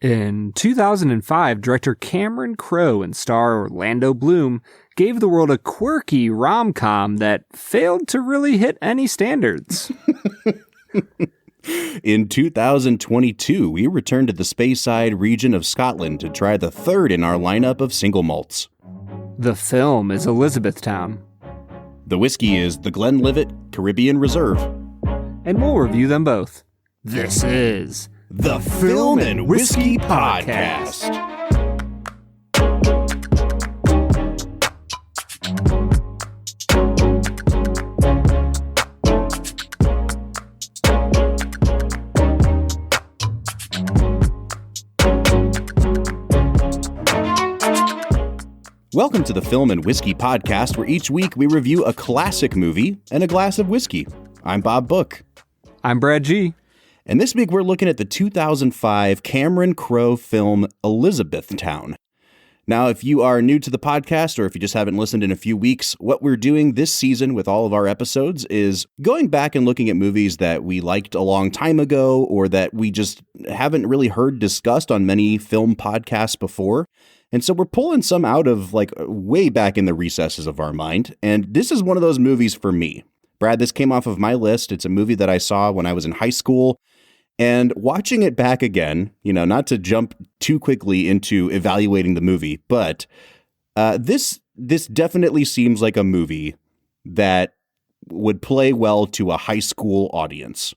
In 2005, director Cameron Crowe and star Orlando Bloom gave the world a quirky rom-com that failed to really hit any standards. In 2022, we returned to the Speyside region of Scotland to try the third in our lineup of single malts. The film is Elizabethtown. The whiskey is the Glenlivet Caribbean Reserve. And we'll review them both. This is The Film and Whiskey Podcast. Welcome to the Film and Whiskey Podcast, where each week we review a classic movie and a glass of whiskey. I'm Bob Book. I'm Brad G. And this week we're looking at the 2005 Cameron Crowe film Elizabethtown. Now, if you are new to the podcast or if you just haven't listened in a few weeks, what we're doing this season with all of our episodes is going back and looking at movies that we liked a long time ago or that we just haven't really heard discussed on many film podcasts before. And so we're pulling some out of like way back in the recesses of our mind. And this is one of those movies for me. Brad, this came off of my list. It's a movie that I saw when I was in high school. And watching it back again, not to jump too quickly into evaluating the movie, but this definitely seems like a movie that would play well to a high school audience.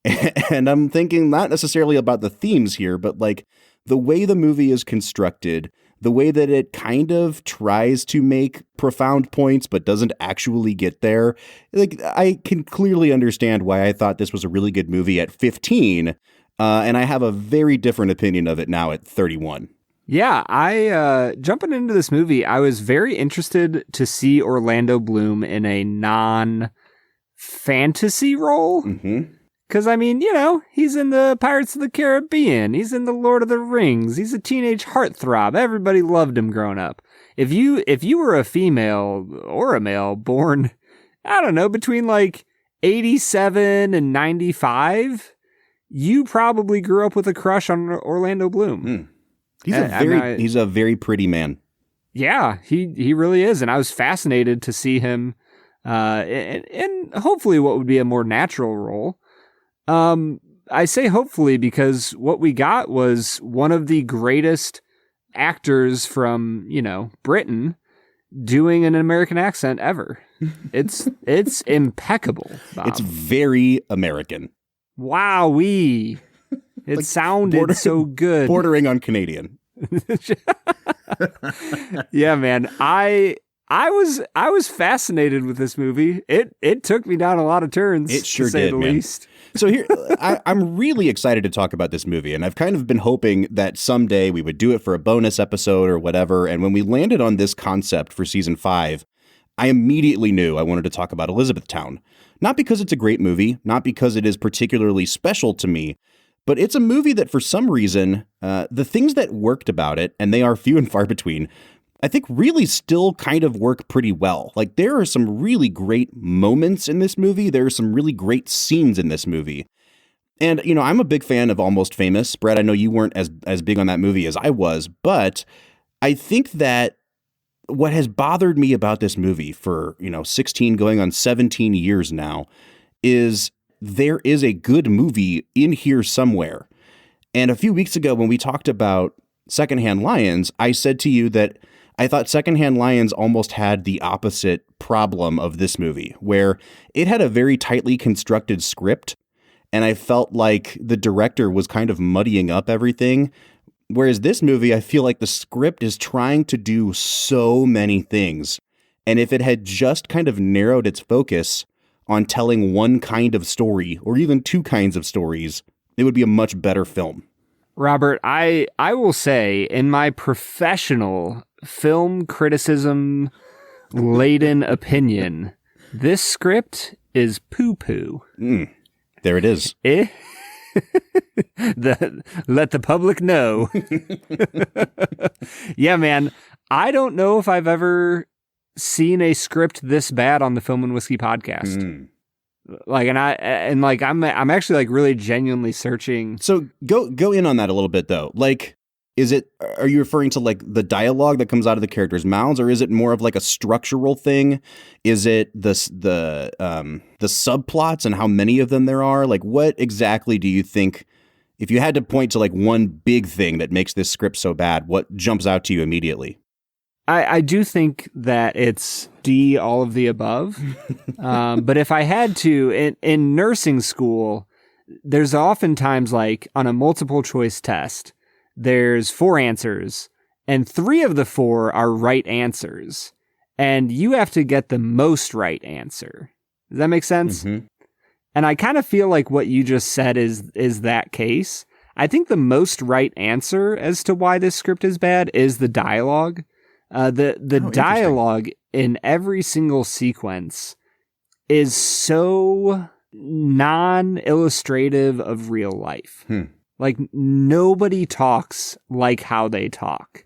And I'm thinking not necessarily about the themes here, but like the way the movie is constructed, the way that it kind of tries to make profound points but doesn't actually get there. Like, I can clearly understand why I thought this was a really good movie at 15, and I have a very different opinion of it now at 31. Yeah, I jumping into this movie, I was very interested to see Orlando Bloom in a non-fantasy role. Mm-hmm. Because, he's in the Pirates of the Caribbean. He's in the Lord of the Rings. He's a teenage heartthrob. Everybody loved him growing up. If you were a female or a male born, I don't know, between like 87 and 95, you probably grew up with a crush on Orlando Bloom. He's a very pretty man. Yeah, he really is. And I was fascinated to see him in hopefully what would be a more natural role. I say hopefully because what we got was one of the greatest actors from, Britain doing an American accent ever. It's impeccable, Bob. It's very American. Wowee. It like sounded so good. Bordering on Canadian. Yeah, man. I was fascinated with this movie. It took me down a lot of turns. It sure to say did, the man. least. So here, I'm really excited to talk about this movie, and I've kind of been hoping that someday we would do it for a bonus episode or whatever. And when we landed on this concept for season 5, I immediately knew I wanted to talk about Elizabethtown. Not because it's a great movie, not because it is particularly special to me, but it's a movie that for some reason, the things that worked about it, and they are few and far between, I think really still kind of work pretty well. Like there are some really great moments in this movie. There are some really great scenes in this movie. And, I'm a big fan of Almost Famous. Brad, I know you weren't as big on that movie as I was, but I think that what has bothered me about this movie for, 16 going on 17 years now is there is a good movie in here somewhere. And a few weeks ago when we talked about Secondhand Lions, I said to you that I thought Secondhand Lions almost had the opposite problem of this movie, where it had a very tightly constructed script, and I felt like the director was kind of muddying up everything. Whereas this movie, I feel like the script is trying to do so many things. And if it had just kind of narrowed its focus on telling one kind of story, or even two kinds of stories, it would be a much better film. Robert, I will say, in my professional film criticism laden opinion, this script is poo-poo. There it is. Let the public know. Yeah, man. I don't know if I've ever seen a script this bad on the Film and Whiskey Podcast. Like, I'm actually like really genuinely searching. So go in on that a little bit though. Like, are you referring to like the dialogue that comes out of the characters' mouths, or is it more of like a structural thing? Is it the subplots and how many of them there are? Like, what exactly do you think, if you had to point to like one big thing that makes this script so bad, what jumps out to you immediately? I do think that it's D, all of the above. But if I had to, in nursing school, there's oftentimes like on a multiple choice test, there's 4 answers and 3 of the 4 are right answers. And you have to get the most right answer. Does that make sense? Mm-hmm. And I kind of feel like what you just said is that case. I think the most right answer as to why this script is bad is the dialogue. The dialogue in every single sequence is so non-illustrative of real life. Like, nobody talks like how they talk.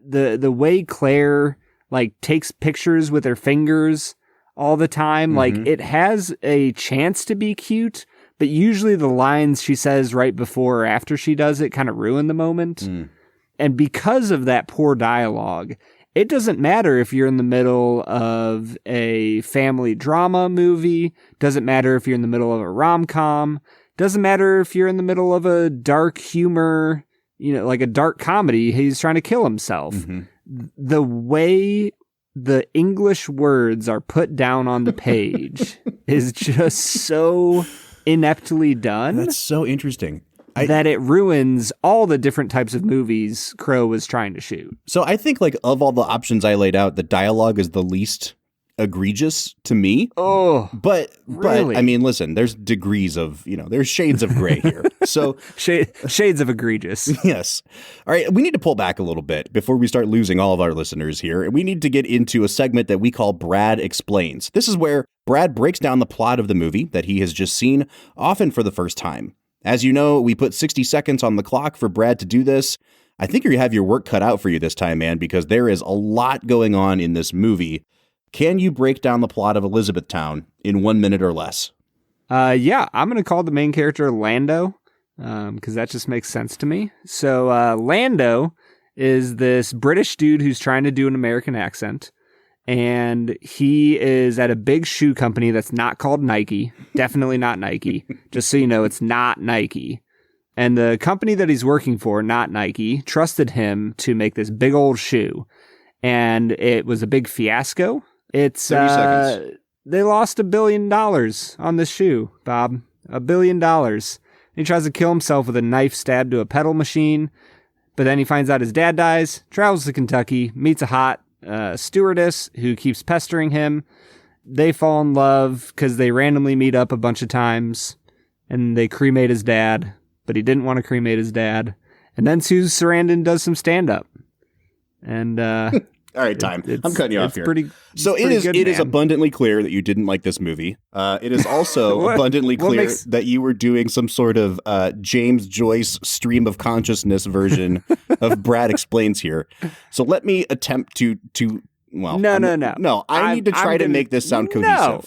The way Claire like takes pictures with her fingers all the time, like it has a chance to be cute, but usually the lines she says right before or after she does it kind of ruin the moment. And because of that poor dialogue, it doesn't matter if you're in the middle of a family drama movie, doesn't matter if you're in the middle of a rom-com, doesn't matter if you're in the middle of a dark humor, like a dark comedy, he's trying to kill himself. The way the English words are put down on the page is just so ineptly done. That's so interesting. That it ruins all the different types of movies Crowe was trying to shoot. So I think, like, of all the options I laid out, the dialogue is the least egregious to me. Oh, but really? I mean, listen, there's degrees of, there's shades of gray here. So shades of egregious. Yes. All right. We need to pull back a little bit before we start losing all of our listeners here. And we need to get into a segment that we call Brad Explains. This is where Brad breaks down the plot of the movie that he has just seen, often for the first time. As you know, we put 60 seconds on the clock for Brad to do this. I think you have your work cut out for you this time, man, because there is a lot going on in this movie. Can you break down the plot of Elizabethtown in 1 minute or less? Yeah, I'm going to call the main character Lando, because that just makes sense to me. So Lando is this British dude who's trying to do an American accent. And he is at a big shoe company that's not called Nike. Definitely not Nike. Just so you know, it's not Nike. And the company that he's working for, not Nike, trusted him to make this big old shoe. And it was a big fiasco. It's 30 seconds. They lost $1 billion on this shoe, Bob. $1 billion. He tries to kill himself with a knife stabbed to a pedal machine. But then he finds out his dad dies, travels to Kentucky, meets a hot stewardess who keeps pestering him. They fall in love because they randomly meet up a bunch of times, and they cremate his dad, but he didn't want to cremate his dad. And then Susan Sarandon does some stand-up. And all right, time. I'm cutting you off here. It is abundantly clear that you didn't like this movie. It is also abundantly clear that you were doing some sort of James Joyce stream of consciousness version of Brad Explains here. So let me attempt to No, I need to try to make this sound cohesive. No,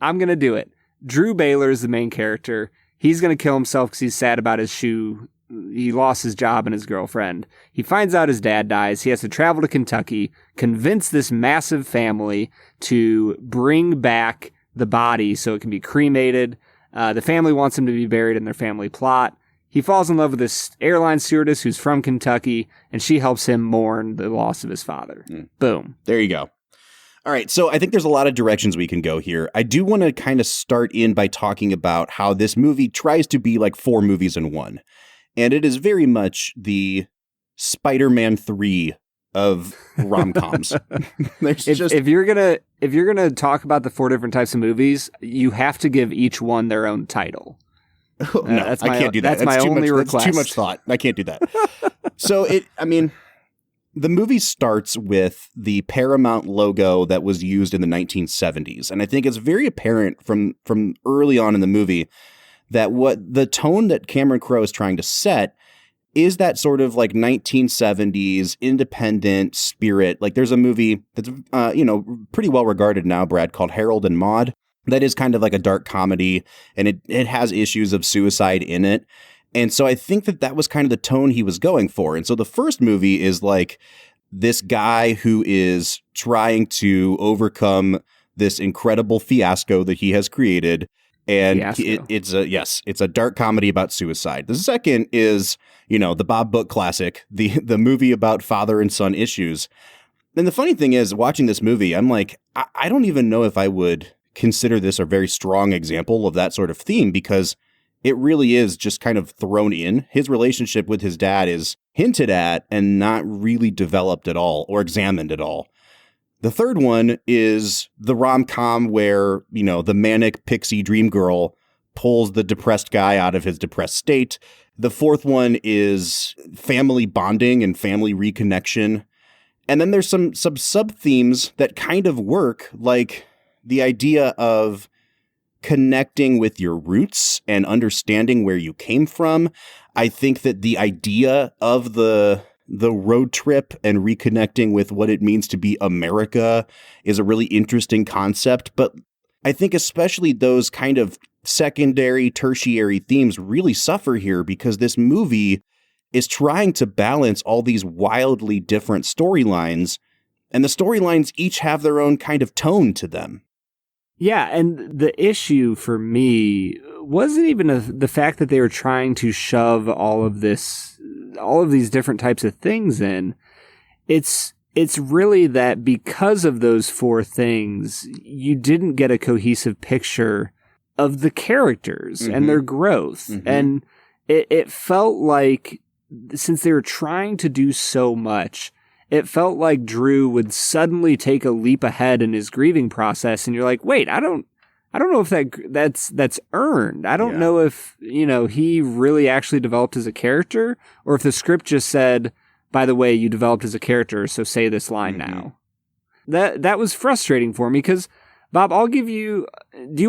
I'm going to do it. Drew Baylor is the main character. He's going to kill himself because he's sad about his shoe. He lost his job and his girlfriend. He finds out his dad dies. He has to travel to Kentucky, convince this massive family to bring back the body so it can be cremated. The family wants him to be buried in their family plot. He falls in love with this airline stewardess who's from Kentucky, and she helps him mourn the loss of his father. Boom. There you go. All right, so I think there's a lot of directions we can go here. I do want to kind of start in by talking about how this movie tries to be like 4 movies in one. And it is very much the Spider-Man 3 of rom-coms. If you're gonna talk about the 4 different types of movies, you have to give each one their own title. No, I can't do that. That's my only request. That's too much thought. I can't do that. So the movie starts with the Paramount logo that was used in the 1970s. And I think it's very apparent from early on in the movie that what the tone that Cameron Crowe is trying to set is that sort of like 1970s independent spirit. Like there's a movie that's, pretty well regarded now, Brad, called Harold and Maude. that is kind of like a dark comedy, and it has issues of suicide in it. And so I think that was kind of the tone he was going for. And so the first movie is like this guy who is trying to overcome this incredible fiasco that he has created. And it's a dark comedy about suicide. The second is, the Bob Book classic, the movie about father and son issues. And the funny thing is, watching this movie, I'm like, I don't even know if I would consider this a very strong example of that sort of theme, because it really is just kind of thrown in. His relationship with his dad is hinted at and not really developed at all or examined at all. The third one is the rom-com where, the manic pixie dream girl pulls the depressed guy out of his depressed state. The fourth one is family bonding and family reconnection. And then there's some sub-themes that kind of work, like the idea of connecting with your roots and understanding where you came from. I think that the idea of the road trip and reconnecting with what it means to be America is a really interesting concept. But I think especially those kind of secondary, tertiary themes really suffer here, because this movie is trying to balance all these wildly different storylines, and the storylines each have their own kind of tone to them. Yeah, and the issue for me wasn't even the fact that they were trying to shove all of these different types of things in. It's really that because of those four things, you didn't get a cohesive picture of the characters and their growth. And it felt like, since they were trying to do so much, it felt like Drew would suddenly take a leap ahead in his grieving process, and you're like, wait, I don't know if that's earned. I don't know if, he really actually developed as a character, or if the script just said, by the way, you developed as a character, so say this line now. That was frustrating for me, because, Bob, do you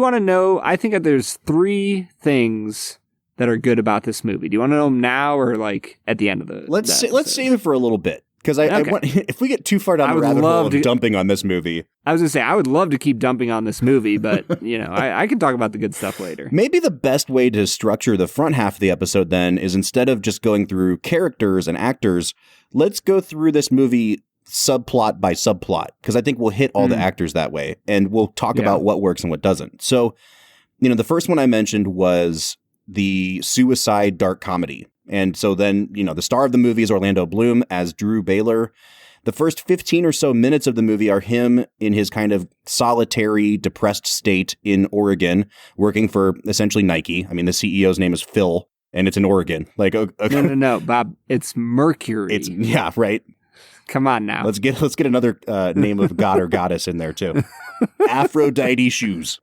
want to know, I think that there's 3 things that are good about this movie. Do you want to know them now, or like at the end of the Let's save it for a little bit. Because I want, if we get too far down the rabbit hole of dumping on this movie. I was going to say, I would love to keep dumping on this movie, but, I can talk about the good stuff later. Maybe the best way to structure the front half of the episode then is, instead of just going through characters and actors, let's go through this movie subplot by subplot, because I think we'll hit all the actors that way, and we'll talk about what works and what doesn't. So, the first one I mentioned was the suicide dark comedy. And so then, the star of the movie is Orlando Bloom as Drew Baylor. The first 15 or so minutes of the movie are him in his kind of solitary, depressed state in Oregon, working for essentially Nike. I mean, the CEO's name is Phil, and it's in Oregon. Like, No, Bob. It's Mercury. Yeah, right. Come on now. Let's get another name of god or goddess in there too. Aphrodite shoes.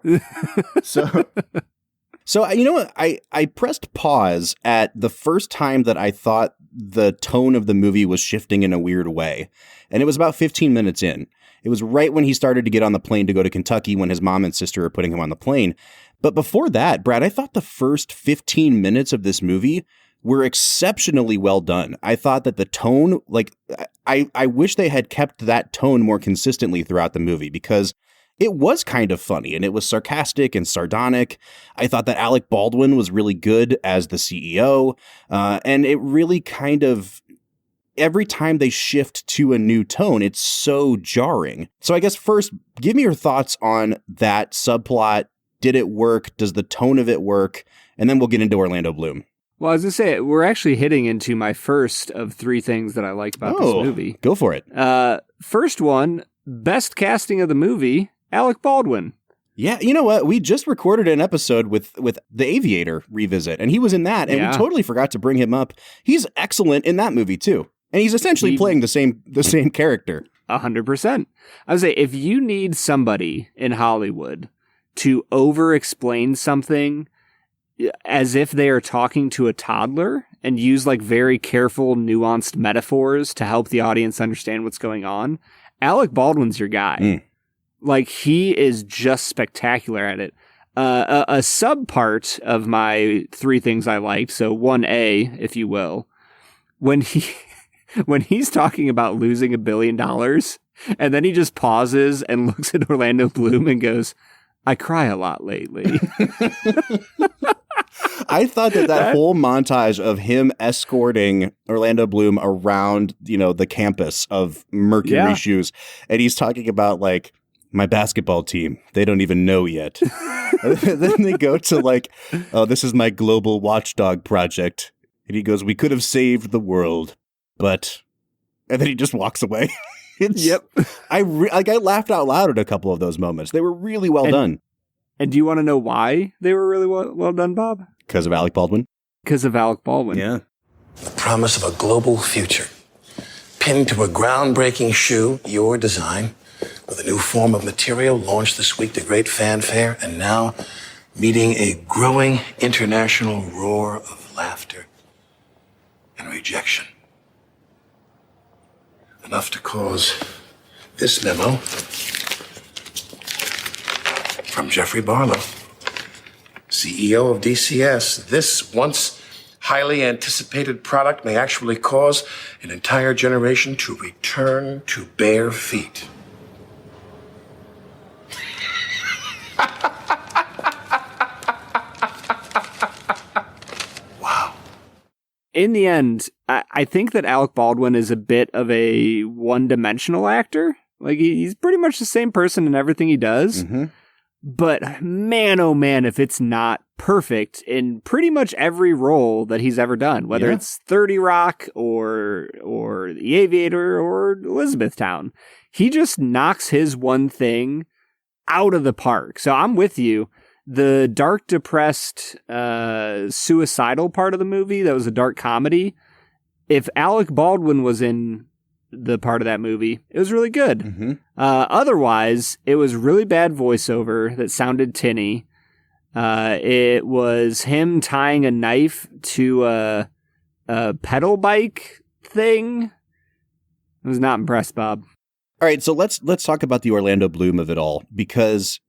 So, you know what? I pressed pause at the first time that I thought the tone of the movie was shifting in a weird way. And it was about 15 minutes in. It was right when he started to get on the plane to go to Kentucky, when his mom and sister are putting him on the plane. But before that, Brad, I thought the first 15 minutes of this movie were exceptionally well done. I thought that the tone, I wish they had kept that tone more consistently throughout the movie, because it was kind of funny, and it was sarcastic and sardonic. I thought that Alec Baldwin was really good as the CEO, and it really kind of, every time they shift to a new tone, it's so jarring. So I guess first, give me your thoughts on that subplot. Did it work? Does the tone of it work? And then we'll get into Orlando Bloom. Well, as I say, we're actually hitting into my first of 3 things that I like about this movie. Go for it. First one, best casting of the movie, Alec Baldwin. Yeah, you know what? We just recorded an episode with The Aviator revisit, and he was in that, and we totally forgot to bring him up. He's excellent in that movie too, and he's essentially playing the same character. 100%. I would say, if you need somebody in Hollywood to over-explain something as if they are talking to a toddler and use like very careful, nuanced metaphors to help the audience understand what's going on, Alec Baldwin's your guy. Like, he is just spectacular at it. A subpart of my 3 things I liked, so 1A, if you will, when he's talking about losing $1 billion, and then he just pauses and looks at Orlando Bloom and goes, I cry a lot lately. I thought that whole montage of him escorting Orlando Bloom around, the campus of Mercury Shoes, and he's talking about like, my basketball team, they don't even know yet. And then they go to like, oh, this is my global watchdog project. And he goes, we could have saved the world, but, and then he just walks away. I laughed out loud at a couple of those moments. They were really well done. And do you want to know why they were really well done, Bob? Because of Alec Baldwin? Because of Alec Baldwin. Yeah. The promise of a global future. Pinned to a groundbreaking shoe, your design, with a new form of material launched this week to great fanfare, and now meeting a growing international roar of laughter and rejection. Enough to cause this memo from Jeffrey Barlow, CEO of DCS. This once highly anticipated product may actually cause an entire generation to return to bare feet. Wow. In the end, I think that Alec Baldwin is a bit of a one-dimensional actor. Like, he's pretty much the same person in everything he does. Mm-hmm. But man, oh man, if it's not perfect in pretty much every role that he's ever done, whether it's 30 Rock or The Aviator or Elizabethtown, he just knocks his one thing out of the park. So I'm with you. The dark, depressed, suicidal part of the movie, that was a dark comedy. If Alec Baldwin was in the part of that movie, it was really good. Mm-hmm. Otherwise, it was really bad voiceover that sounded tinny. It was him tying a knife to a pedal bike thing. I was not impressed, Bob. All right, so let's talk about the Orlando Bloom of it all, because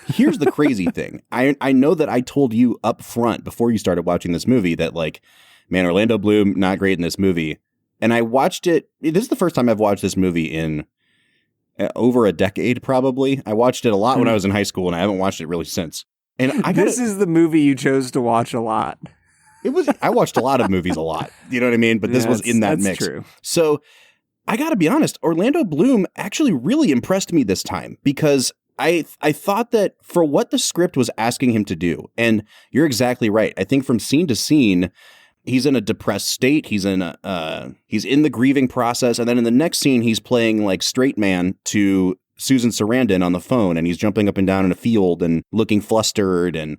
here's the crazy thing. I know that I told you up front before you started watching this movie that, like, man, Orlando Bloom, not great in this movie. And I watched it. This is the first time I've watched this movie in over a decade, probably. I watched it a lot when I was in high school, and I haven't watched it really since. And this is the movie you chose to watch a lot. I watched a lot of movies a lot. You know what I mean? But this was in that mix. True. So I got to be honest, Orlando Bloom actually really impressed me this time, because I thought that for what the script was asking him to do, and you're exactly right. I think from scene to scene, he's in a depressed state. He's in the grieving process. And then in the next scene, he's playing like straight man to Susan Sarandon on the phone, and he's jumping up and down in a field and looking flustered. And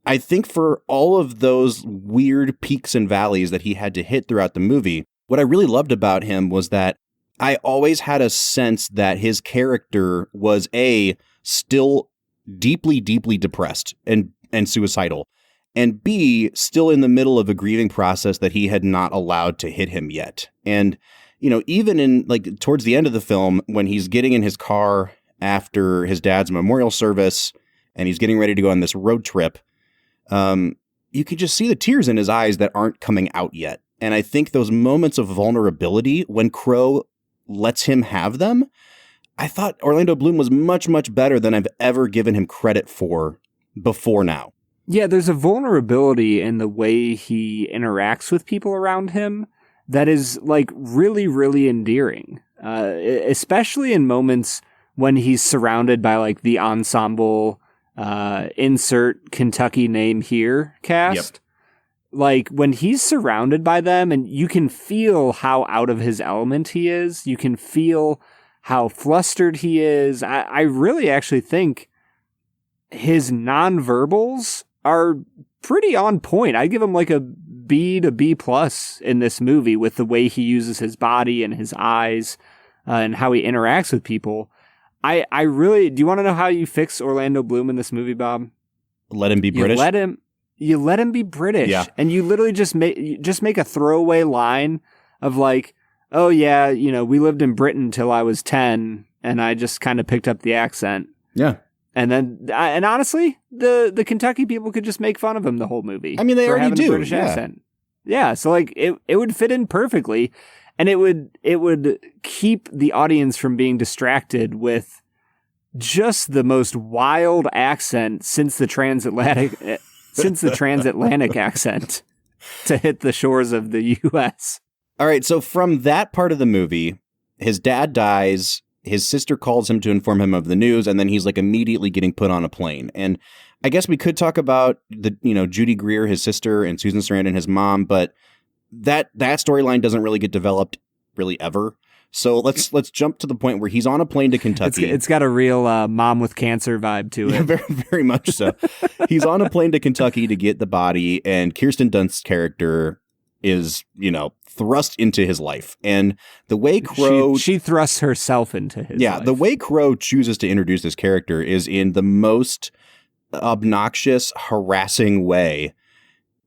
I think for all of those weird peaks and valleys that he had to hit throughout the movie, what I really loved about him was that I always had a sense that his character was still deeply, deeply depressed and suicidal, and B, still in the middle of a grieving process that he had not allowed to hit him yet. And, even in like towards the end of the film, when he's getting in his car after his dad's memorial service and he's getting ready to go on this road trip, you could just see the tears in his eyes that aren't coming out yet. And I think those moments of vulnerability, when Crowe lets him have them, I thought Orlando Bloom was much, much better than I've ever given him credit for before now. Yeah, there's a vulnerability in the way he interacts with people around him that is like really, really endearing, especially in moments when he's surrounded by like the ensemble, insert Kentucky name here cast. Yep. Like when he's surrounded by them and you can feel how out of his element he is. You can feel how flustered he is. I really actually think his nonverbals are pretty on point. I give him like a B to B plus in this movie with the way he uses his body and his eyes and how he interacts with people. I really, do you want to know how you fix Orlando Bloom in this movie, Bob? Let him be British. You let him be British. Yeah. And you literally just make a throwaway line of like, oh yeah, we lived in Britain till I was 10 and I just kind of picked up the accent. Yeah. And honestly, the Kentucky people could just make fun of him the whole movie. I mean, they already do. A British accent. Yeah, so like it would fit in perfectly, and it would keep the audience from being distracted with just the most wild accent since the transatlantic accent to hit the shores of the U.S. All right, so from that part of the movie, his dad dies, his sister calls him to inform him of the news, and then he's like immediately getting put on a plane. And I guess we could talk about Judy Greer, his sister, and Susan Sarandon, his mom, but that storyline doesn't really get developed really ever. So let's jump to the point where he's on a plane to Kentucky. It's got a real mom with cancer vibe to it. Yeah, very, very much so. He's on a plane to Kentucky to get the body, and Kirsten Dunst's character is, thrust into his life. And the way Crowe... She thrusts herself into his life. Yeah, the way Crowe chooses to introduce this character is in the most obnoxious, harassing way.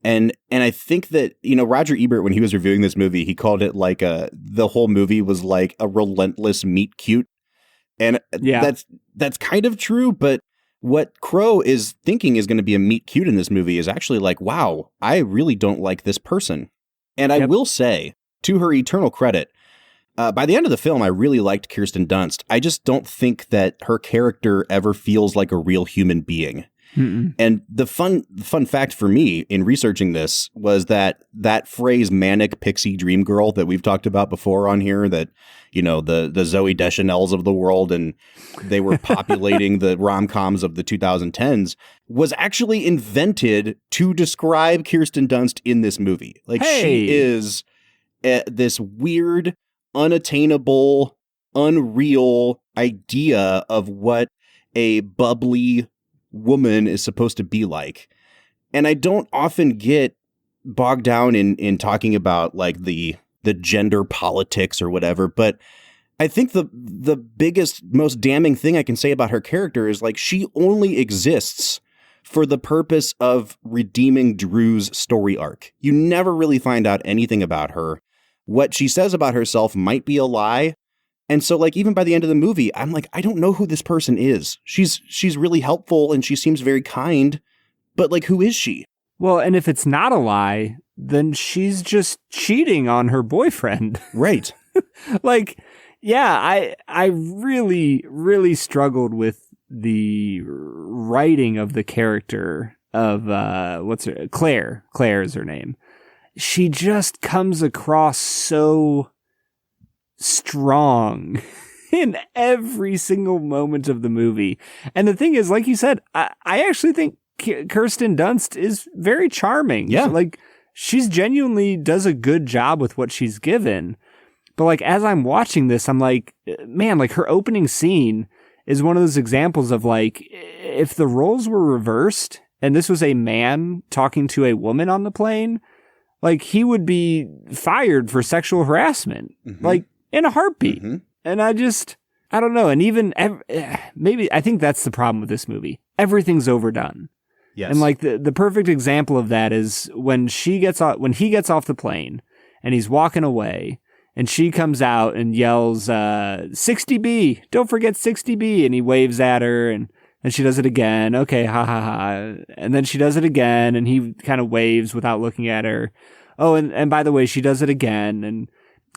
And I think that, Roger Ebert, when he was reviewing this movie, he called it like the whole movie was like a relentless meet cute. And that's kind of true. But what Crowe is thinking is going to be a meet cute in this movie is actually like, wow, I really don't like this person. And I will say, to her eternal credit, by the end of the film, I really liked Kirsten Dunst. I just don't think that her character ever feels like a real human being. Mm-mm. And the fun fact for me in researching this was that phrase manic pixie dream girl that we've talked about before on here, that, the Zooey Deschanels of the world, and they were populating the rom-coms of the 2010s, was actually invented to describe Kirsten Dunst in this movie. Like, she is this weird, unattainable, unreal idea of what a bubbly woman is supposed to be like. And I don't often get bogged down in talking about like the gender politics or whatever, but I think the biggest, most damning thing I can say about her character is like she only exists for the purpose of redeeming Drew's story arc. You never really find out anything about her. What she says about herself might be a lie. And so, like, even by the end of the movie, I'm like, I don't know who this person is. She's really helpful and she seems very kind, but like, who is she? Well, and if it's not a lie, then she's just cheating on her boyfriend. Right. Like, yeah, I really, really struggled with the writing of the character of, Claire. Claire is her name. She just comes across so strong in every single moment of the movie. And the thing is, like you said, I actually think Kirsten Dunst is very charming. Yeah. Like, she's genuinely does a good job with what she's given. But like, as I'm watching this, I'm like, man, like her opening scene is one of those examples of like, if the roles were reversed and this was a man talking to a woman on the plane, like he would be fired for sexual harassment. Mm-hmm. Like, in a heartbeat. Mm-hmm. And I don't know. And even maybe I think that's the problem with this movie. Everything's overdone. Yes. And like the perfect example of that is when he gets off the plane and he's walking away and she comes out and yells, 60B, don't forget 60B. And he waves at her and she does it again. Okay. Ha ha ha. And then she does it again and he kind of waves without looking at her. Oh, and by the way, she does it again.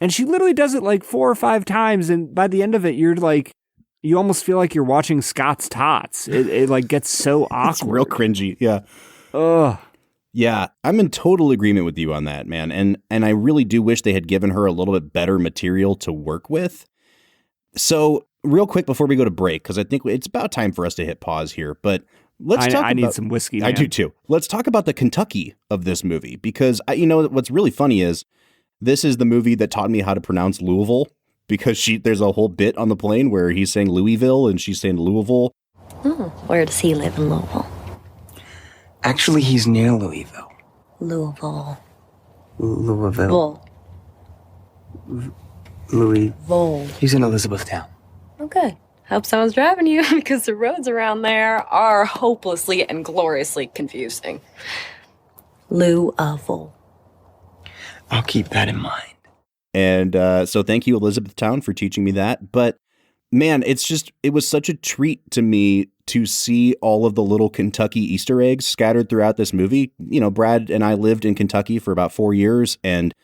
And she literally does it like 4 or 5 times. And by the end of it, you're like, you almost feel like you're watching Scott's Tots. It like gets so awkward. It's real cringy. Yeah. Ugh. Yeah. I'm in total agreement with you on that, man. And I really do wish they had given her a little bit better material to work with. So real quick before we go to break, because I think it's about time for us to hit pause here, but I need some whiskey, man. I do too. Let's talk about the Kentucky of this movie, because what's really funny is this is the movie that taught me how to pronounce Louisville, because there's a whole bit on the plane where he's saying Louisville and she's saying Louisville. Oh, where does he live in Louisville? Actually, he's near Louisville. Louisville. Louisville. Louisville. He's in Elizabethtown. Oh, good. Hope someone's driving you, because the roads around there are hopelessly and gloriously confusing. Louisville. I'll keep that in mind. And so thank you, Elizabethtown, for teaching me that. But man, it was such a treat to me to see all of the little Kentucky Easter eggs scattered throughout this movie. Brad and I lived in Kentucky for about 4 years, and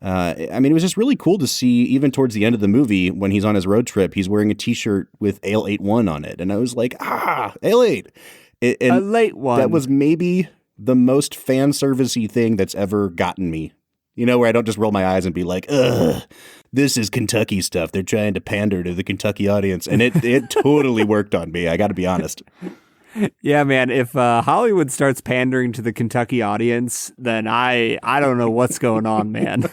I mean, it was just really cool to see, even towards the end of the movie, when he's on his road trip, he's wearing a T-shirt with Ale 8-1 on it. And I was like, Ale 8. And a late one. That was maybe the most fan servicey thing that's ever gotten me. You know, where I don't just roll my eyes and be like, ugh, this is Kentucky stuff. They're trying to pander to the Kentucky audience. And it totally worked on me. I got to be honest. Yeah, man, if Hollywood starts pandering to the Kentucky audience, then I don't know what's going on, man.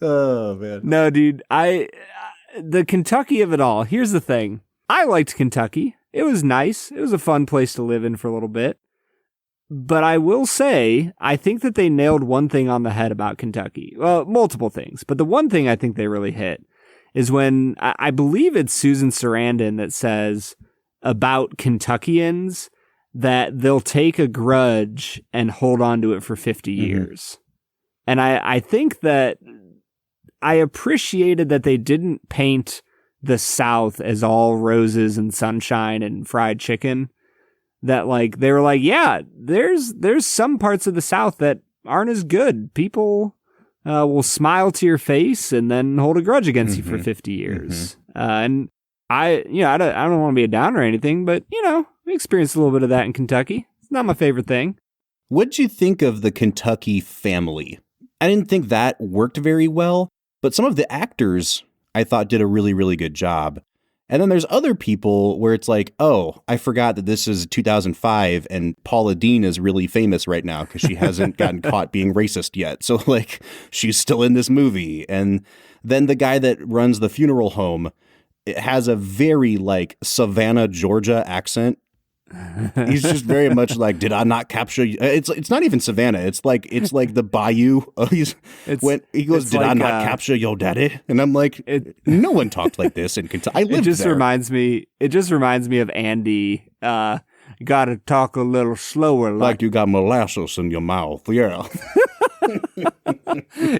Oh, man. No, dude, the Kentucky of it all. Here's the thing. I liked Kentucky. It was nice. It was a fun place to live in for a little bit. But I will say, I think that they nailed one thing on the head about Kentucky. Well, multiple things. But the one thing I think they really hit is when, I believe it's Susan Sarandon that says about Kentuckians that they'll take a grudge and hold on to it for 50 years. And I think that I appreciated that they didn't paint the South as all roses and sunshine and fried chicken. That like, they were like, yeah, there's some parts of the South that aren't as good. People will smile to your face and then hold a grudge against you for 50 years. And I don't want to be a downer or anything, but, we experienced a little bit of that in Kentucky. It's not my favorite thing. What'd you think of the Kentucky family? I didn't think that worked very well, but some of the actors I thought did a really, really good job. And then there's other people where it's like, oh, I forgot that this is 2005 and Paula Deen is really famous right now because she hasn't gotten caught being racist yet. So like she's still in this movie. And then the guy that runs the funeral home, it has a very like Savannah, Georgia accent. He's just very much like, did I not capture you? It's not even Savannah. It's like the bayou. When he goes, did I not capture your daddy? And I'm like, no one talked like this in Kentucky. I lived there. It just reminds me of Andy. You got to talk a little slower, like you got molasses in your mouth. Yeah.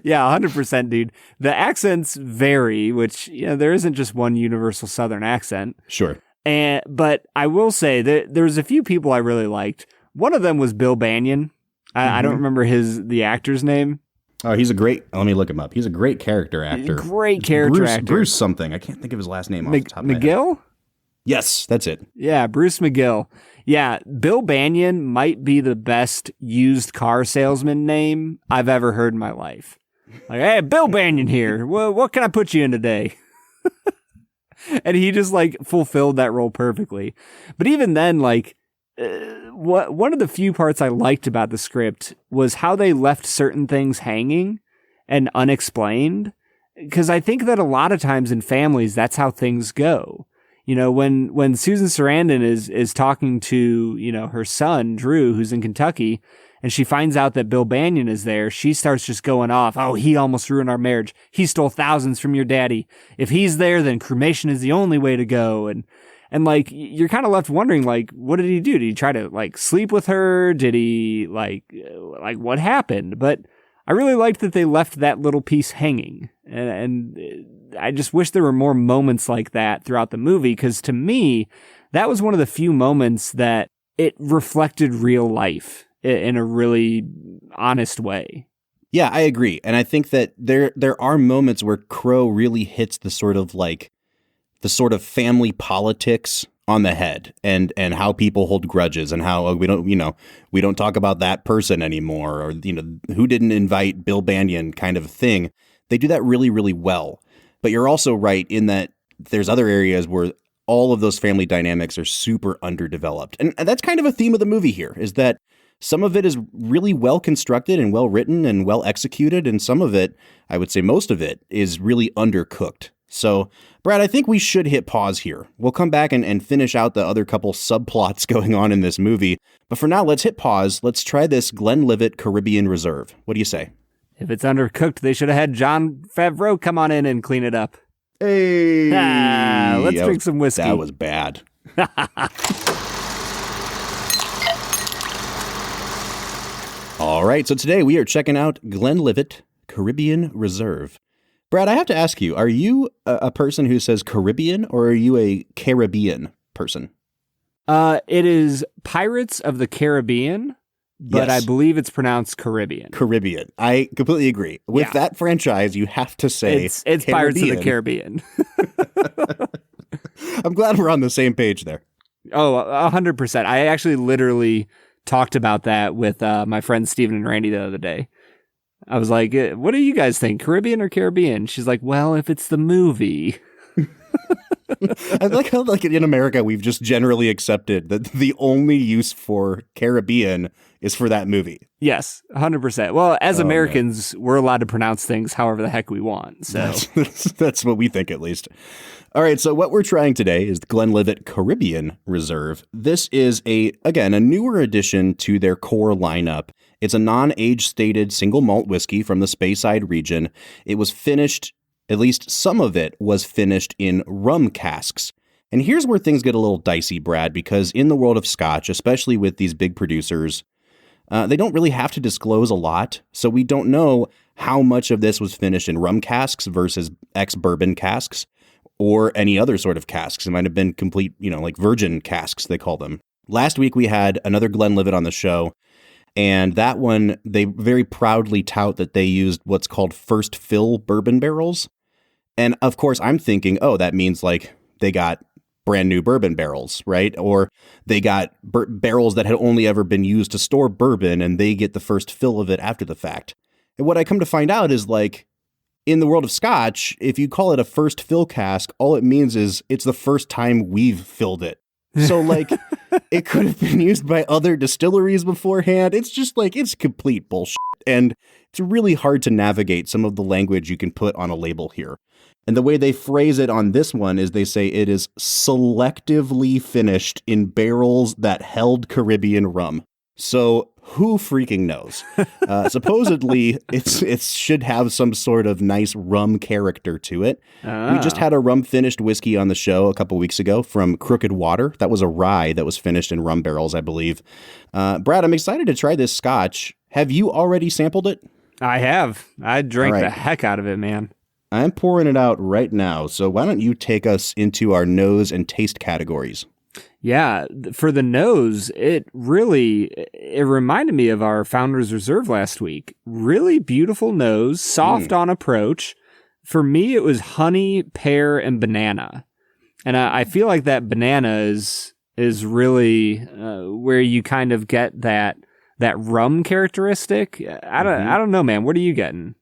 Yeah, 100%, dude. The accents vary, which there isn't just one universal Southern accent. Sure. But I will say that there's a few people I really liked. One of them was Bill Banyan. I don't remember the actor's name. Oh, let me look him up. He's a great character actor. Great character actor. Bruce something. I can't think of his last name off the top of my head. McGill? Yes, that's it. Yeah, Bruce McGill. Yeah, Bill Banyan might be the best used car salesman name I've ever heard in my life. Like, hey, Bill Banyan here. Well, what can I put you in today? And he just like fulfilled that role perfectly. But even then, like, one of the few parts I liked about the script was how they left certain things hanging and unexplained. Because I think that a lot of times in families, that's how things go. When Susan Sarandon is talking to, her son, Drew, who's in Kentucky, and she finds out that Bill Banyan is there, she starts just going off. Oh, he almost ruined our marriage. He stole thousands from your daddy. If he's there, then cremation is the only way to go. And like, you're kind of left wondering, like, what did he do? Did he try to like sleep with her? Did he like what happened? But I really liked that they left that little piece hanging. And I just wish there were more moments like that throughout the movie, because to me, that was one of the few moments that it reflected real life in a really honest way. Yeah, I agree. And I think that there are moments where Crowe really hits the sort of family politics on the head, and how people hold grudges, and how we don't talk about that person anymore, or who didn't invite Bill Banyan kind of thing. They do that really, really well. But you're also right in that there's other areas where all of those family dynamics are super underdeveloped. And that's kind of a theme of the movie here, is that some of it is really well constructed and well written and well executed, and some of it, I would say most of it, is really undercooked. So, Brad, I think we should hit pause here. We'll come back and finish out the other couple subplots going on in this movie. But for now, let's hit pause. Let's try this Glenlivet Caribbean Reserve. What do you say? If it's undercooked, they should have had Jon Favreau come on in and clean it up. Hey! Let's drink some whiskey. That was bad. All right, so today we are checking out Glenlivet Caribbean Reserve. Brad, I have to ask you, are you a person who says Caribbean, or are you a Caribbean person? It is Pirates of the Caribbean, but Yes. I believe it's pronounced Caribbean. Caribbean. I completely agree. With Yeah. that franchise, you have to say It's Pirates of the Caribbean. I'm glad we're on the same page there. Oh, 100%. I actually literally talked about that with my friends Steven and Randy the other day. I was like, what do you guys think, Caribbean or Caribbean? She's like, well, if it's the movie. I like how, like, in America, we've just generally accepted that the only use for Caribbean is for that movie. Yes, 100%. Well, as Americans, we're allowed to pronounce things however the heck we want. So That's what we think, at least. All right, so what we're trying today is the Glenlivet Caribbean Reserve. This is, again, a newer addition to their core lineup. It's a non-age stated single malt whiskey from the Speyside region. It was finished, at least some of it was finished in rum casks. And here's where things get a little dicey, Brad, because in the world of Scotch, especially with these big producers, they don't really have to disclose a lot. So we don't know how much of this was finished in rum casks versus ex-bourbon casks or any other sort of casks. It might have been complete, like virgin casks, they call them. Last week, we had another Glenlivet on the show. And that one, they very proudly tout that they used what's called first fill bourbon barrels. And of course, I'm thinking, oh, that means like they got brand new bourbon barrels, right? Or they got barrels that had only ever been used to store bourbon and they get the first fill of it after the fact. And what I come to find out is, like, in the world of Scotch, if you call it a first fill cask, all it means is it's the first time we've filled it. So, like, it could have been used by other distilleries beforehand. It's just like, it's complete bullshit. And it's really hard to navigate some of the language you can put on a label here. And the way they phrase it on this one is they say it is selectively finished in barrels that held Caribbean rum. So who freaking knows? Supposedly, it should have some sort of nice rum character to it. We just had a rum-finished whiskey on the show a couple weeks ago from Crooked Water. That was a rye that was finished in rum barrels, I believe. Brad, I'm excited to try this Scotch. Have you already sampled it? I have. I drank the heck out of it, man. I'm pouring it out right now. So why don't you take us into our nose and taste categories? Yeah, for the nose, it reminded me of our Founders Reserve last week. Really beautiful nose, soft on approach. For me, it was honey, pear, and banana. And I feel like that banana is really where you kind of get that rum characteristic. I don't know, man. What are you getting?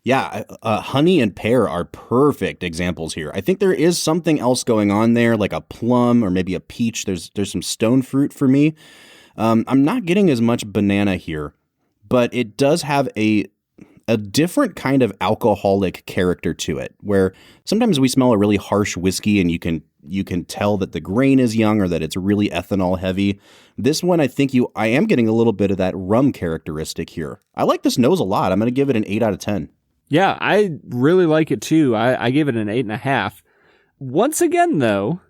Yeah, honey and pear are perfect examples here. I think there is something else going on there, like a plum or maybe a peach. There's some stone fruit for me. I'm not getting as much banana here, but it does have a different kind of alcoholic character to it, where sometimes we smell a really harsh whiskey and you can tell that the grain is young or that it's really ethanol heavy. This one, I think I am getting a little bit of that rum characteristic here. I like this nose a lot. I'm going to give it an 8 out of 10. Yeah, I really like it too. I gave it an 8.5. Once again, though,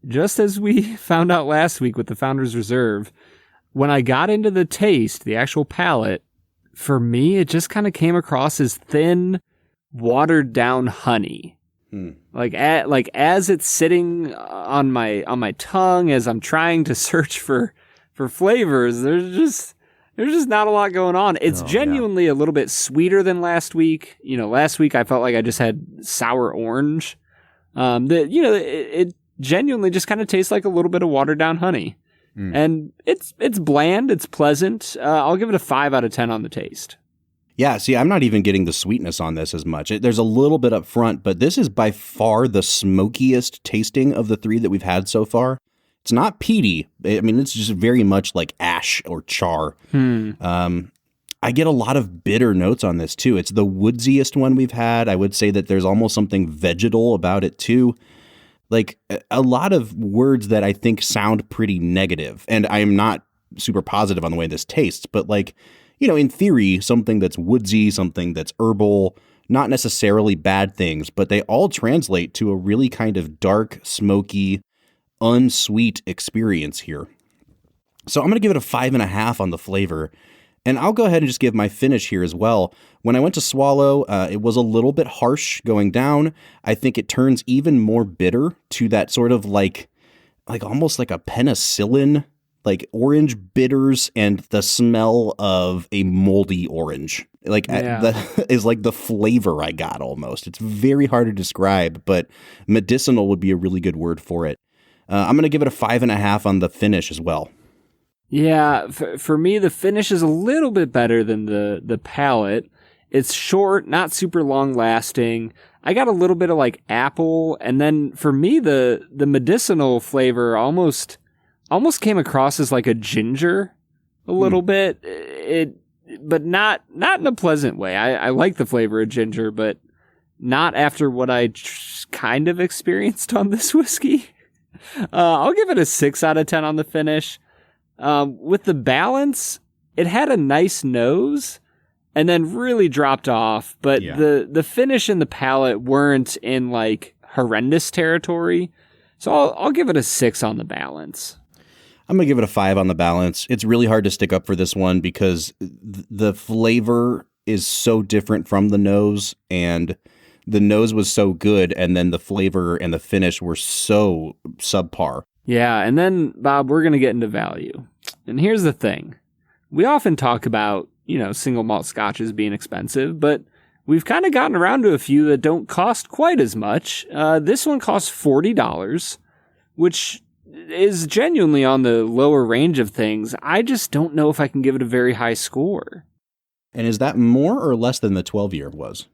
just as we found out last week with the Founders Reserve, when I got into the taste, the actual palate, for me, it just kind of came across as thin, watered down honey. Like as it's sitting on my tongue, as I'm trying to search for flavors, there's just not a lot going on. It's genuinely a little bit sweeter than last week. Last week I felt like I just had sour orange. It genuinely just kind of tastes like a little bit of watered down honey. And it's bland. It's pleasant. I'll give it a 5 out of 10 on the taste. Yeah, see, I'm not even getting the sweetness on this as much. There's a little bit up front, but this is by far the smokiest tasting of the three that we've had so far. It's not peaty. I mean, it's just very much like ash or char. I get a lot of bitter notes on this too. It's the woodsiest one we've had. I would say that there's almost something vegetal about it too. Like a lot of words that I think sound pretty negative. And I am not super positive on the way this tastes, but like, in theory, something that's woodsy, something that's herbal, not necessarily bad things, but they all translate to a really kind of dark, smoky, unsweet experience here. So I'm going to give it a 5.5 on the flavor. And I'll go ahead and just give my finish here as well. When I went to swallow, it was a little bit harsh going down. I think it turns even more bitter to that sort of like almost like a penicillin like orange bitters and the smell of a moldy orange. Like that is like the flavor I got almost. It's very hard to describe, but medicinal would be a really good word for it. I'm going to give it a 5.5 on the finish as well. Yeah, for me, the finish is a little bit better than the palate. It's short, not super long lasting. I got a little bit of like apple, and then for me, the medicinal flavor almost came across as like a ginger a little bit. But not in a pleasant way. I like the flavor of ginger, but not after what I kind of experienced on this whiskey. I'll give it a 6 out of 10 on the finish. With the balance, it had a nice nose and then really dropped off, but the finish and the palate weren't in like horrendous territory. So I'll give it a 6 on the balance. I'm going to give it a 5 on the balance. It's really hard to stick up for this one because the flavor is so different from the nose, and the nose was so good, and then the flavor and the finish were so subpar. Yeah, and then, Bob, we're going to get into value. And here's the thing. We often talk about, single malt scotches being expensive, but we've kind of gotten around to a few that don't cost quite as much. This one costs $40, which is genuinely on the lower range of things. I just don't know if I can give it a very high score. And is that more or less than the 12-year was?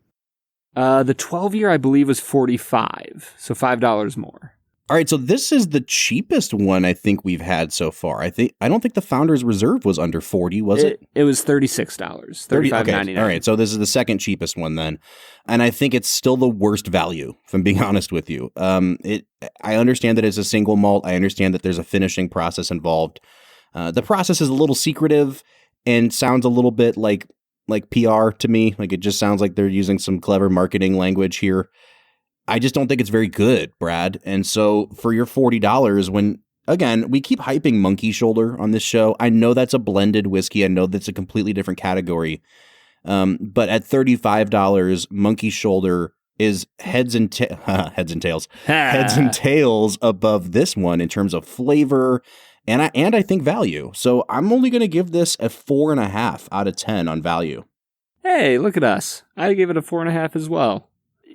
The 12-year, I believe, was $45, so $5 more. All right, so this is the cheapest one I think we've had so far. I don't think the Founder's Reserve was under 40, was it? It was $36, $35.99. Okay. All right, so this is the second cheapest one then. And I think it's still the worst value, if I'm being honest with you. I understand that it's a single malt. I understand that there's a finishing process involved. The process is a little secretive and sounds a little bit like PR to me. Like, it just sounds like they're using some clever marketing language here. I just don't think it's very good, Brad. And so for your $40, when, again, we keep hyping Monkey Shoulder on this show. I know that's a blended whiskey. I know that's a completely different category. But at $35, Monkey Shoulder is heads and tails above this one in terms of flavor and I think value. So I'm only going to give this a 4.5 out of 10 on value. Hey, look at us. I give it a 4.5 as well.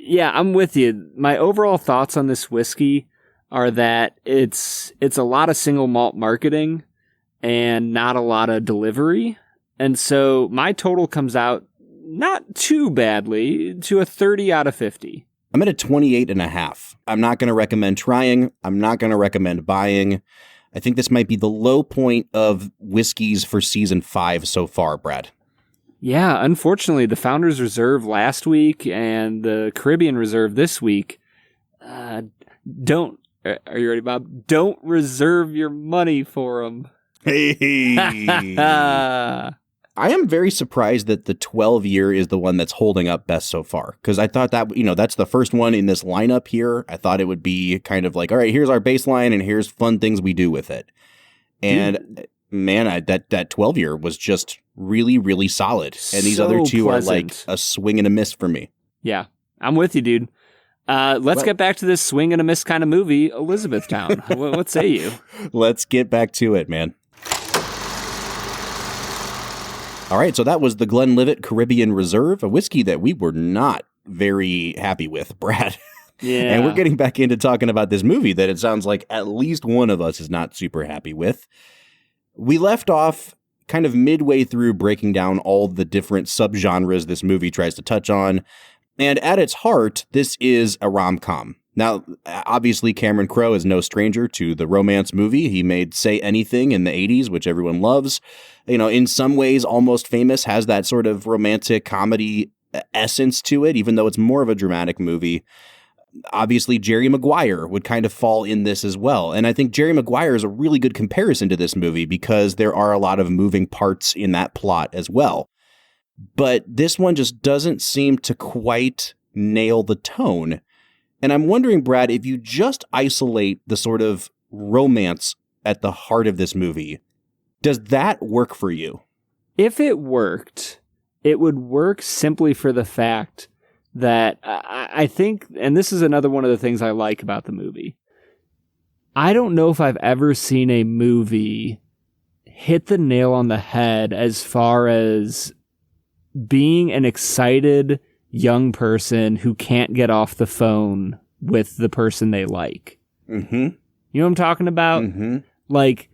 Yeah, I'm with you. My overall thoughts on this whiskey are that it's a lot of single malt marketing and not a lot of delivery. And so my total comes out not too badly to a 30 out of 50. I'm at a 28.5. I'm not going to recommend trying. I'm not going to recommend buying. I think this might be the low point of whiskeys for season 5 so far, Brad. Yeah, unfortunately, the Founder's Reserve last week and the Caribbean Reserve this week are you ready, Bob? Don't reserve your money for them. Hey! I am very surprised that the 12-year is the one that's holding up best so far, because I thought that, that's the first one in this lineup here. I thought it would be kind of like, all right, here's our baseline and here's fun things we do with it. And man, that 12-year was just really, really solid. And these other two pleasant. Are like a swing and a miss for me. Yeah, I'm with you, dude. Let's get back to this swing and a miss kind of movie, Elizabethtown. What say you? Let's get back to it, man. All right, so that was the Glenlivet Caribbean Reserve, a whiskey that we were not very happy with, Brad. Yeah. And we're getting back into talking about this movie that it sounds like at least one of us is not super happy with. We left off kind of midway through breaking down all the different subgenres this movie tries to touch on. And at its heart, this is a rom-com. Now, obviously, Cameron Crowe is no stranger to the romance movie. He made Say Anything in the 80s, which everyone loves. In some ways, Almost Famous has that sort of romantic comedy essence to it, even though it's more of a dramatic movie. Obviously, Jerry Maguire would kind of fall in this as well. And I think Jerry Maguire is a really good comparison to this movie because there are a lot of moving parts in that plot as well. But this one just doesn't seem to quite nail the tone. And I'm wondering, Brad, if you just isolate the sort of romance at the heart of this movie, does that work for you? If it worked, it would work simply for the fact that I think, and this is another one of the things I like about the movie, I don't know if I've ever seen a movie hit the nail on the head as far as being an excited young person who can't get off the phone with the person they like. Mm-hmm. You know what I'm talking about? Mm-hmm. Like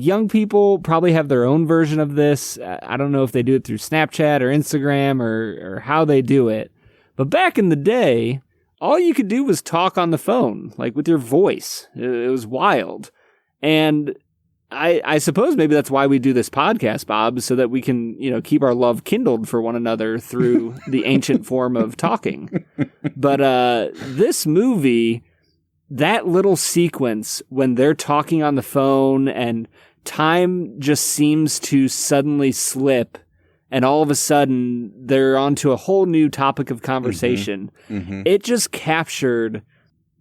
young people probably have their own version of this. I don't know if they do it through Snapchat or Instagram or how they do it. But back in the day, all you could do was talk on the phone, like with your voice. It was wild. And I suppose maybe that's why we do this podcast, Bob, so that we can, keep our love kindled for one another through the ancient form of talking. But this movie, that little sequence when they're talking on the phone and time just seems to suddenly slip and all of a sudden they're onto a whole new topic of conversation. Mm-hmm. It just captured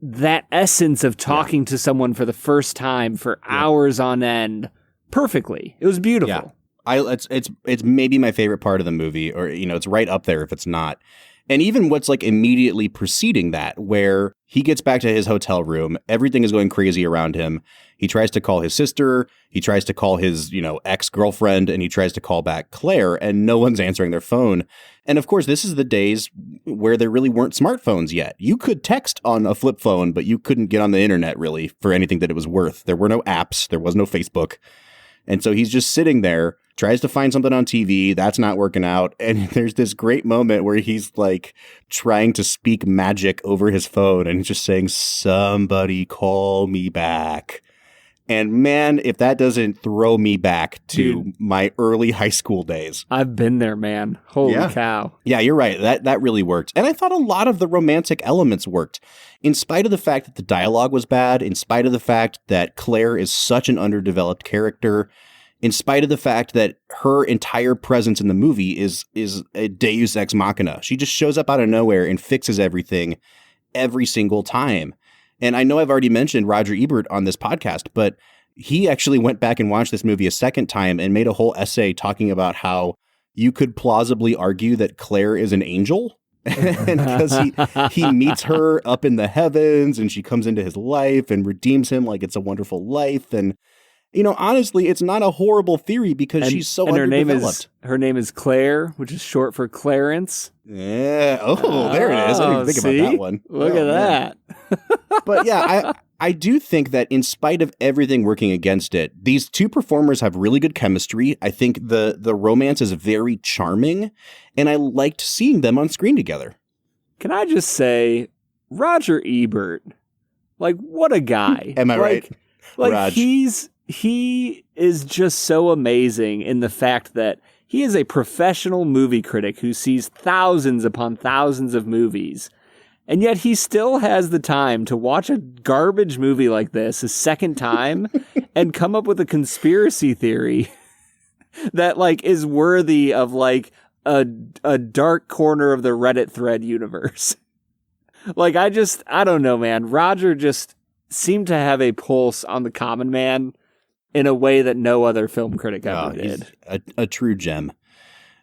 that essence of talking to someone for the first time for hours on end perfectly. It was beautiful. Yeah. It's maybe my favorite part of the movie, or it's right up there if it's not. And even what's like immediately preceding that, where he gets back to his hotel room, everything is going crazy around him. He tries to call his sister, he tries to call his, ex-girlfriend, and he tries to call back Claire, and no one's answering their phone. And of course, this is the days where there really weren't smartphones yet. You could text on a flip phone, but you couldn't get on the internet really for anything that it was worth. There were no apps, there was no Facebook. And so he's just sitting there, tries to find something on TV. That's not working out. And there's this great moment where he's like trying to speak magic over his phone and he's just saying, "Somebody call me back." And man, if that doesn't throw me back to my early high school days. I've been there, man. Holy cow. Yeah, you're right. That really worked. And I thought a lot of the romantic elements worked. In spite of the fact that the dialogue was bad, in spite of the fact that Claire is such an underdeveloped character, in spite of the fact that her entire presence in the movie is a deus ex machina. She just shows up out of nowhere and fixes everything every single time. And I know I've already mentioned Roger Ebert on this podcast, but he actually went back and watched this movie a second time and made a whole essay talking about how you could plausibly argue that Claire is an angel. Because he meets her up in the heavens and she comes into his life and redeems him like it's a wonderful life. And, honestly, it's not a horrible theory because she's so underdeveloped. Her name is Claire, which is short for Clarence. Yeah. Oh, there it is. I didn't even think about that one. Look at that. But yeah, I do think that in spite of everything working against it, these two performers have really good chemistry. I think the romance is very charming, and I liked seeing them on screen together. Can I just say, Roger Ebert, like, what a guy. Am I right? Like, Raj. he is just so amazing in the fact that he is a professional movie critic who sees thousands upon thousands of movies. And yet he still has the time to watch a garbage movie like this a second time and come up with a conspiracy theory that is worthy of a dark corner of the Reddit thread universe. I don't know, man. Roger just seemed to have a pulse on the common man in a way that no other film critic ever did. A true gem.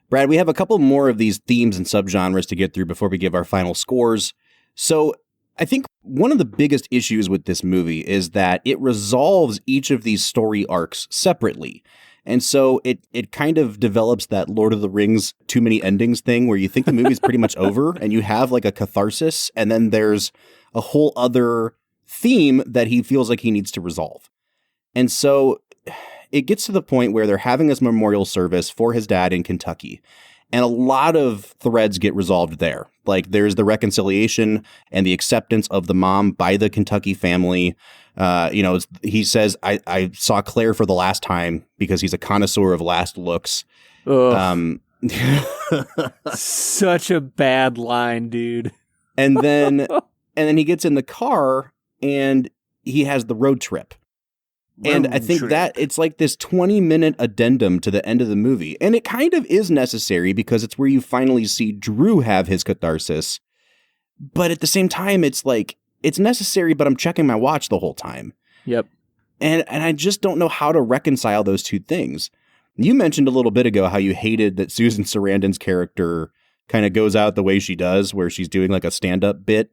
Brad, we have a couple more of these themes and subgenres to get through before we give our final scores. So I think one of the biggest issues with this movie is that it resolves each of these story arcs separately. And so it kind of develops that Lord of the Rings too many endings thing where you think the movie's pretty much over and you have like a catharsis and then there's a whole other theme that he feels like he needs to resolve. And so it gets to the point where they're having this memorial service for his dad in Kentucky. And a lot of threads get resolved there. Like there's the reconciliation and the acceptance of the mom by the Kentucky family. He says, I saw Claire for the last time because he's a connoisseur of last looks. Such a bad line, dude. And then he gets in the car and he has the road trip. And I think that it's like this 20-minute addendum to the end of the movie. And it kind of is necessary because it's where you finally see Drew have his catharsis. But at the same time, it's like, it's necessary, but I'm checking my watch the whole time. Yep. And I just don't know how to reconcile those two things. You mentioned a little bit ago how you hated that Susan Sarandon's character kind of goes out the way she does, where she's doing like a stand-up bit.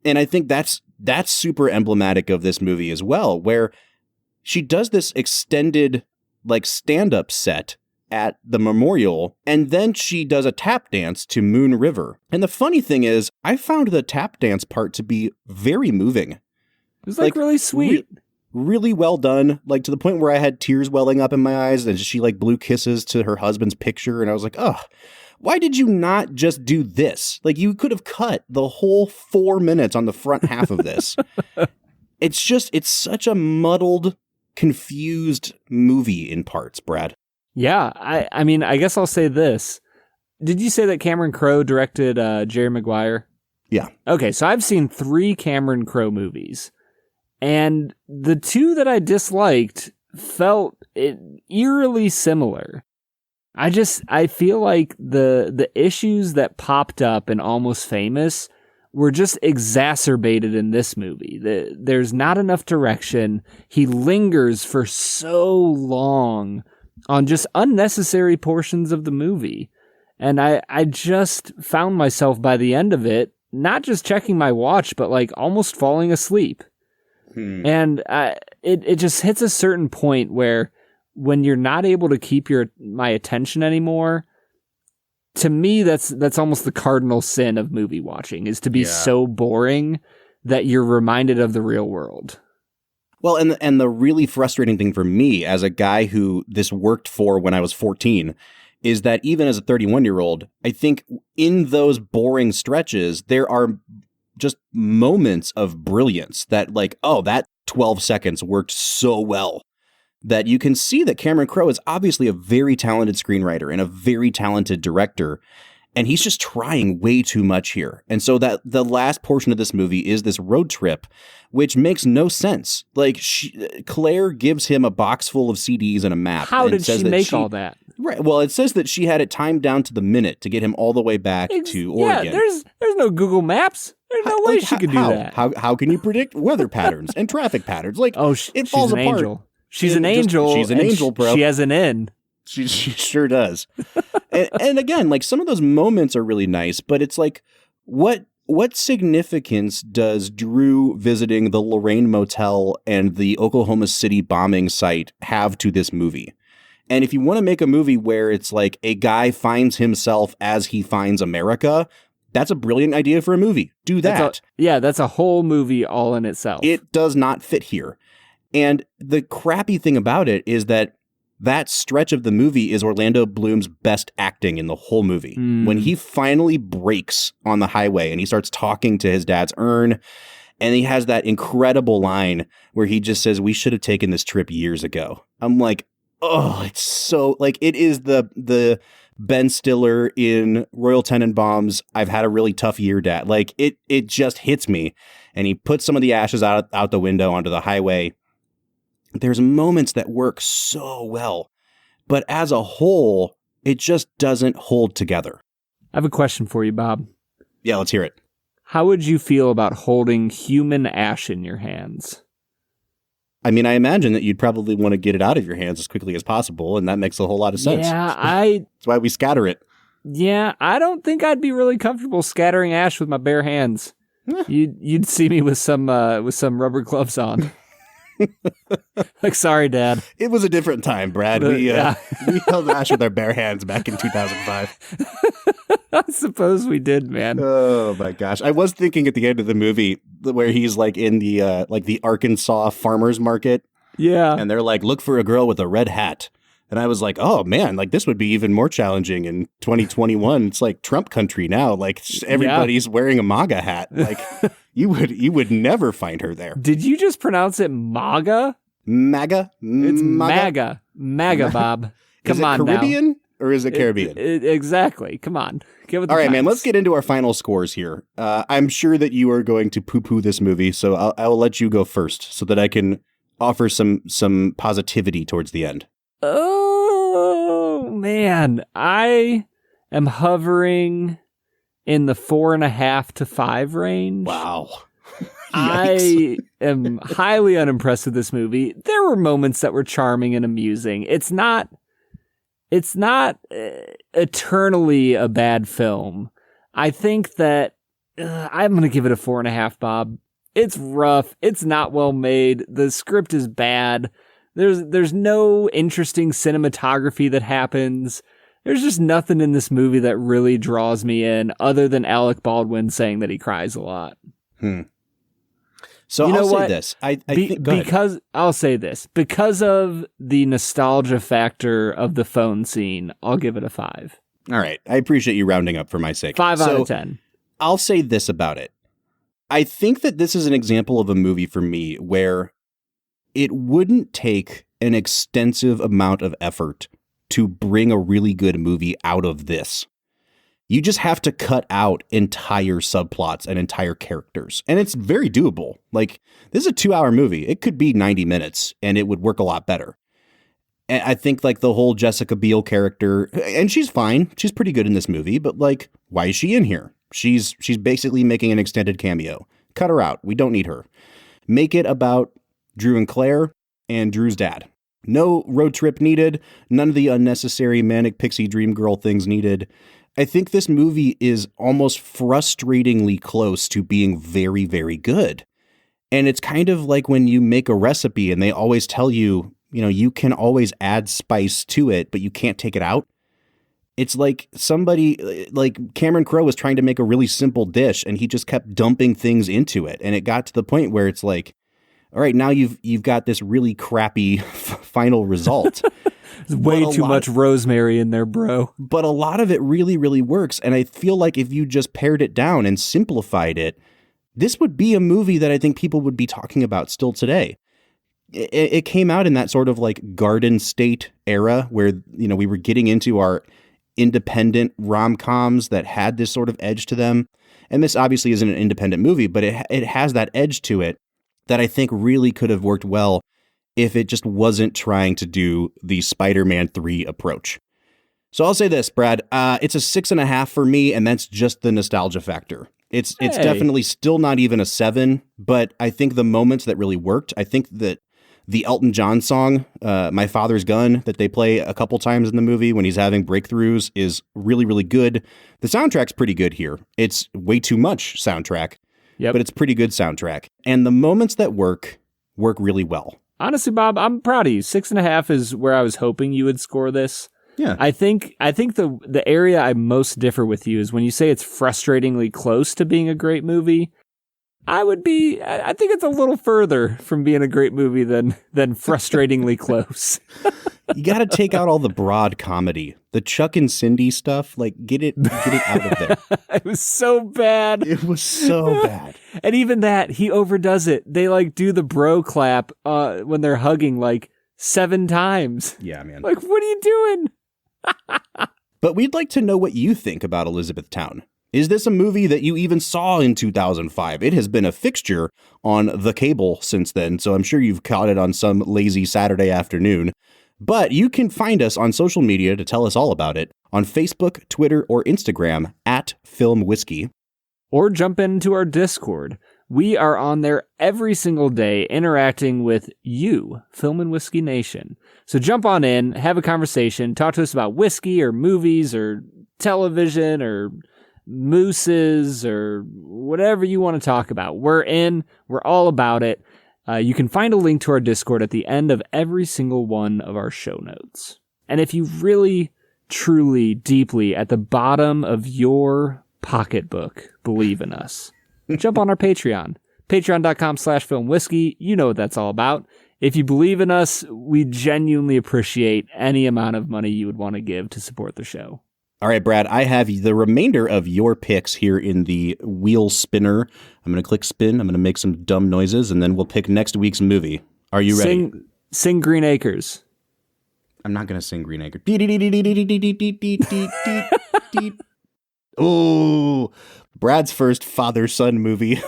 And I think that's super emblematic of this movie as well, where she does this extended like stand-up set at the memorial, and then she does a tap dance to Moon River. And the funny thing is, I found the tap dance part to be very moving. It was like really sweet. Really well done, like to the point where I had tears welling up in my eyes, and she like blew kisses to her husband's picture, and I was like, oh, why did you not just do this? Like, you could have cut the whole 4 minutes on the front half of this. It's such a muddled, confused movie in parts, Brad. Yeah, I mean, I guess I'll say this. Did you say that Cameron Crowe directed Jerry Maguire? Yeah. Okay, so I've seen 3 Cameron Crowe movies. And the 2 that I disliked felt eerily similar. I feel like the issues that popped up in Almost Famous were just exacerbated in this movie. There's not enough direction. He lingers for so long on just unnecessary portions of the movie. And I just found myself by the end of it, not just checking my watch, but like almost falling asleep. And it just hits a certain point where when you're not able to keep my attention anymore, to me, that's almost the cardinal sin of movie watching, is to be so boring that you're reminded of the real world. Well, and the really frustrating thing for me as a guy who this worked for when I was 14 is that even as a 31-year-old, I think in those boring stretches, there are just moments of brilliance that like, oh, that 12 seconds worked so well that you can see that Cameron Crowe is obviously a very talented screenwriter and a very talented director. And he's just trying way too much here. And so that the last portion of this movie is this road trip, which makes no sense. Like Claire gives him a box full of CDs and a map. How did she make all that? Right. Well, it says that she had it timed down to the minute to get him all the way back to Oregon. Yeah, there's no Google Maps. There's no way she could do that. How can you predict weather patterns and traffic patterns? Like, it falls apart. Angel. She's an angel. She's an angel, bro. She has an N. She sure does. and again, like some of those moments are really nice, but it's like, what significance does Drew visiting the Lorraine Motel and the Oklahoma City bombing site have to this movie? And if you want to make a movie where it's like a guy finds himself as he finds America, that's a brilliant idea for a movie. Do that. That's a whole movie all in itself. It does not fit here. And the crappy thing about it is that stretch of the movie is Orlando Bloom's best acting in the whole movie. When he finally breaks on the highway and he starts talking to his dad's urn, and he has that incredible line where he just says, "We should have taken this trip years ago." I'm like, oh, it's so like it is the Ben Stiller in Royal Tenenbaums, "I've had a really tough year, Dad." Like it just hits me. And he puts some of the ashes out the window onto the highway. There's moments that work so well, but as a whole, it just doesn't hold together. I have a question for you, Bob. Yeah, let's hear it. How would you feel about holding human ash in your hands? I mean, I imagine that you'd probably want to get it out of your hands as quickly as possible, and that makes a whole lot of sense. Yeah, That's why we scatter it. Yeah, I don't think I'd be really comfortable scattering ash with my bare hands. You'd see me with some rubber gloves on. Like, sorry, Dad. It was a different time, Brad. We held ash with our bare hands back in 2005. I suppose we did, man. Oh my gosh! I was thinking at the end of the movie where he's like in the Arkansas farmers market. Yeah, and they're like, "Look for a girl with a red hat." And I was like, oh man, like this would be even more challenging in 2021. It's like Trump country now. Like everybody's wearing a MAGA hat. Like you would never find her there. Did you just pronounce it MAGA? MAGA? It's MAGA. MAGA, Bob. Come on now. Is it Caribbean or is it Caribbean? Exactly. Come on. Get with the All right, times. man, let's get into our final scores here. I'm sure that you are going to poo-poo this movie, so I'll let you go first so that I can offer some positivity towards the end. Oh, man. I am hovering in the 4.5 to 5 range. Wow. I am highly unimpressed with this movie. There were moments that were charming and amusing. It's not eternally a bad film. I think that I'm going to give it a 4.5, Bob. It's rough. It's not well made. The script is bad. There's no interesting cinematography that happens. There's just nothing in this movie that really draws me in other than Alec Baldwin saying that he cries a lot. So I'll say this. I think because I'll say this. Because of the nostalgia factor of the phone scene, I'll give it a 5. All right. I appreciate you rounding up for my sake. 5 out of 10. I'll say this about it. I think that this is an example of a movie for me where it wouldn't take an extensive amount of effort to bring a really good movie out of this. You just have to cut out entire subplots and entire characters. And it's very doable. Like, this is a 2-hour movie. It could be 90 minutes and it would work a lot better. And I think like the whole Jessica Biel character, and she's fine. She's pretty good in this movie, but like, why is she in here? She's basically making an extended cameo. Cut her out. We don't need her. Make it about Drew and Claire and Drew's dad. No road trip needed. None of the unnecessary manic pixie dream girl things needed. I think this movie is almost frustratingly close to being very, very good. And it's kind of like when you make a recipe and they always tell you, you know, you can always add spice to it, but you can't take it out. It's like somebody like Cameron Crowe was trying to make a really simple dish and he just kept dumping things into it. And it got to the point where it's like, all right, now you've got this really crappy final result. There's way too much rosemary in there, bro. But a lot of it really, really works. And I feel like if you just pared it down and simplified it, this would be a movie that I think people would be talking about still today. It came out in that sort of like Garden State era where, you know, we were getting into our independent rom-coms that had this sort of edge to them. And this obviously isn't an independent movie, but it has that edge to it that I think really could have worked well if it just wasn't trying to do the Spider-Man 3 approach. So I'll say this, Brad, it's a 6.5 for me, and that's just the nostalgia factor. It's definitely still not even a 7, but I think the moments that really worked, I think that the Elton John song, My Father's Gun, that they play a couple times in the movie when he's having breakthroughs is really, really good. The soundtrack's pretty good here. It's way too much soundtrack. Yep. But it's pretty good soundtrack. And the moments that work really well. Honestly, Bob, I'm proud of you. 6.5 is where I was hoping you would score this. Yeah. I think the area I most differ with you is when you say it's frustratingly close to being a great movie. I think it's a little further from being a great movie than frustratingly close. You got to take out all the broad comedy, the Chuck and Cindy stuff. Like, get it out of there. It was so bad. It was so bad. And even that, he overdoes it. They like do the bro clap when they're hugging like 7 times. Yeah, man. Like, what are you doing? But we'd like to know what you think about Elizabethtown. Is this a movie that you even saw in 2005? It has been a fixture on the cable since then, so I'm sure you've caught it on some lazy Saturday afternoon. But you can find us on social media to tell us all about it on Facebook, Twitter, or Instagram @FilmWhiskey. Or jump into our Discord. We are on there every single day interacting with you, Film and Whiskey Nation. So jump on in, have a conversation, talk to us about whiskey or movies or television or mooses or whatever you want to talk about. We're in. We're all about it. You can find a link to our Discord at the end of every single one of our show notes. And if you really, truly, deeply, at the bottom of your pocketbook, believe in us, jump on our Patreon. Patreon.com/filmwhiskey. You know what that's all about. If you believe in us, we genuinely appreciate any amount of money you would want to give to support the show. All right, Brad, I have the remainder of your picks here in the wheel spinner. I'm going to click spin. I'm going to make some dumb noises, and then we'll pick next week's movie. Are you ready? Sing Green Acres. I'm not going to sing Green Acres. Oh, Brad's first father-son movie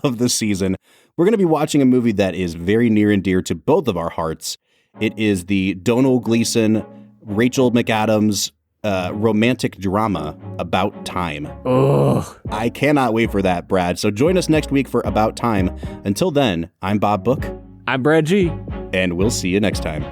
of the season. We're going to be watching a movie that is very near and dear to both of our hearts. It is the Domhnall Gleeson, Rachel McAdams romantic drama, About Time. Oh, I cannot wait for that, Brad. So join us next week for About Time. Until then, I'm Bob Book. I'm Brad G. And we'll see you next time.